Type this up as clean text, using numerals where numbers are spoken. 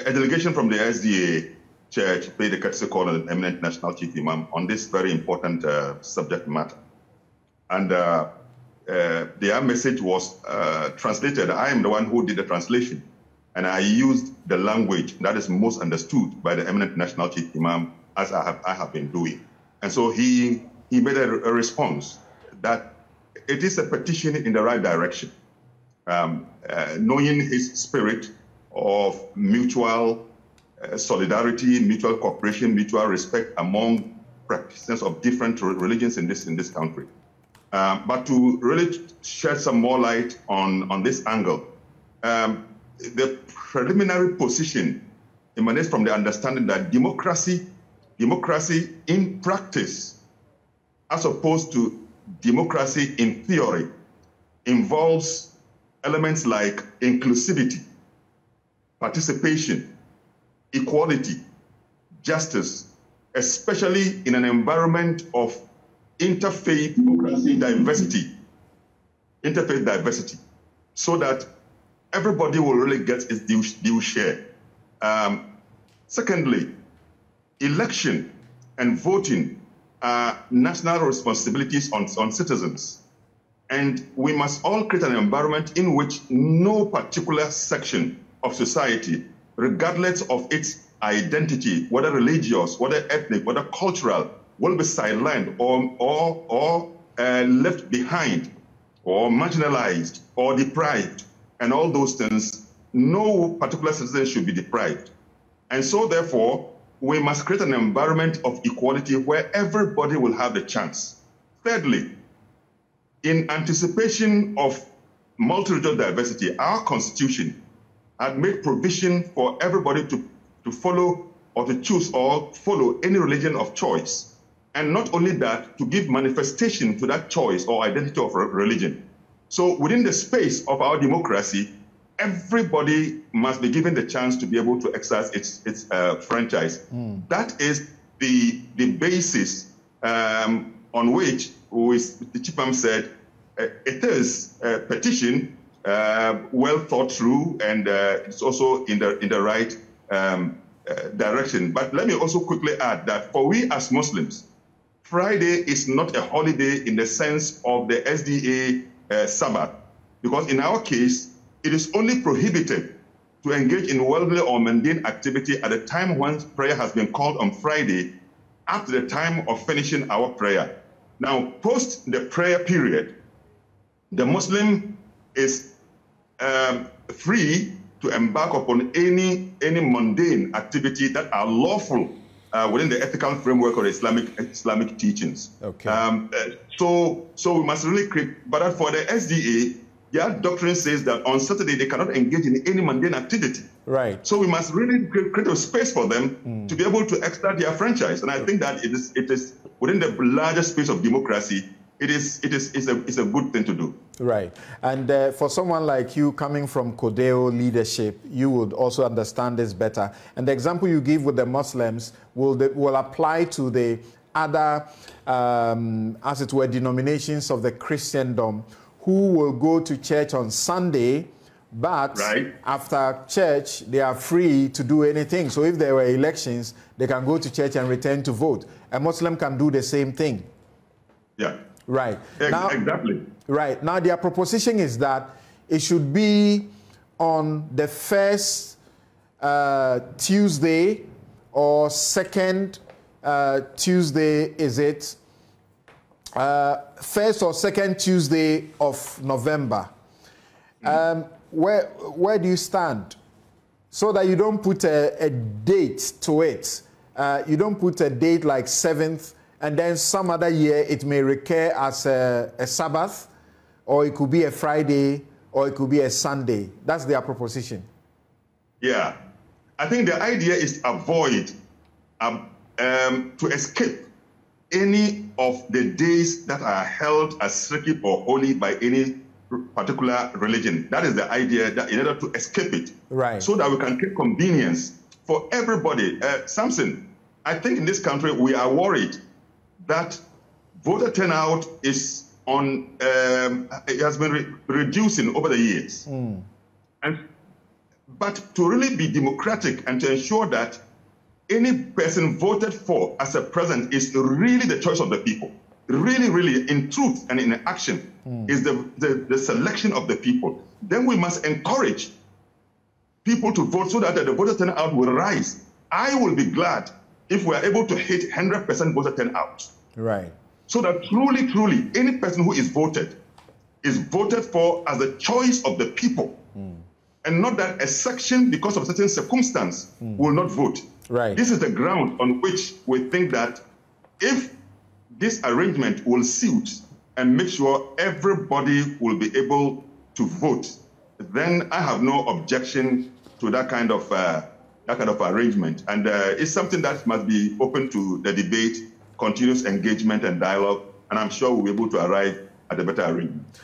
a delegation from the SDA Church paid a courtesy call on the eminent National Chief Imam on this very important subject matter. And their message was translated. I am the one who did the translation. And I used the language that is most understood by the eminent National Chief Imam, as I have been doing. And so he made a response that it is a petition in the right direction, knowing his spirit of mutual solidarity, mutual cooperation, mutual respect among practitioners of different religions in this country. But to really shed some more light on this angle, the preliminary position emanates from the understanding that democracy in practice, as opposed to democracy in theory, involves elements like inclusivity, participation, equality, justice, especially in an environment of interfaith diversity, so that everybody will really get its due share. Secondly, election and voting are national responsibilities on citizens. And we must all create an environment in which no particular section of society, regardless of its identity, whether religious, whether ethnic, whether cultural, will be sidelined or left behind or marginalized or deprived. And all those things, no particular citizen should be deprived. And so therefore, we must create an environment of equality where everybody will have the chance. Thirdly, in anticipation of multi-religious diversity, our Constitution had made provision for everybody to follow or to choose or follow any religion of choice. And not only that, to give manifestation to that choice or identity of religion. So within the space of our democracy, everybody must be given the chance to be able to exercise its franchise. That is the basis on which the Chief Imam said it is a petition well thought through, and it's also in the right direction. But let me also quickly add that for we as Muslims, Friday is not a holiday in the sense of the SDA Sabbath, because in our case, it is only prohibited to engage in worldly or mundane activity at the time when prayer has been called on Friday, up to the time of finishing our prayer. Now, post the prayer period, the Muslim is free to embark upon any mundane activity that are lawful within the ethical framework of Islamic teachings. Okay. So we must really create, but for the SDA, their doctrine says that on Saturday they cannot engage in any mundane activity. Right. So we must really create a space for them to be able to exert their franchise. And I think that it is within the larger space of democracy, it's a good thing to do. Right. And for someone like you coming from Codeo leadership, you would also understand this better. And the example you give with the Muslims will apply to the other, as it were, denominations of the Christendom who will go to church on Sunday, but after church, they are free to do anything. So if there were elections, they can go to church and return to vote. A Muslim can do the same thing. Yeah. Right. Now, exactly. Right. Now, their proposition is that it should be on the first Tuesday or second Tuesday, is it? First or second Tuesday of November. Where do you stand? So that you don't put a date to it. You don't put a date like 7th, and then some other year it may recur as a Sabbath, or it could be a Friday, or it could be a Sunday. That's their proposition. Yeah. I think the idea is to avoid, to escape any of the days that are held as sacred or holy by any particular religion. That is the idea, that in order to escape it, right, so that we can create convenience for everybody. Samson, I think in this country we are worried that voter turnout is on, it has been reducing over the years. And But to really be democratic and to ensure that any person voted for as a president is really the choice of the people, really, really, in truth and in action, is the selection of the people, then we must encourage people to vote so that the voter turnout will rise. I will be glad if we are able to hit 100% voter turnout. Right. So that truly, truly, any person who is voted for as a choice of the people, and not that a section, because of a certain circumstance, will not vote. Right. This is the ground on which we think that if this arrangement will suit and make sure everybody will be able to vote, then I have no objection to that kind of arrangement. And it's something that must be open to the debate, continuous engagement and dialogue, and I'm sure we'll be able to arrive at a better arrangement.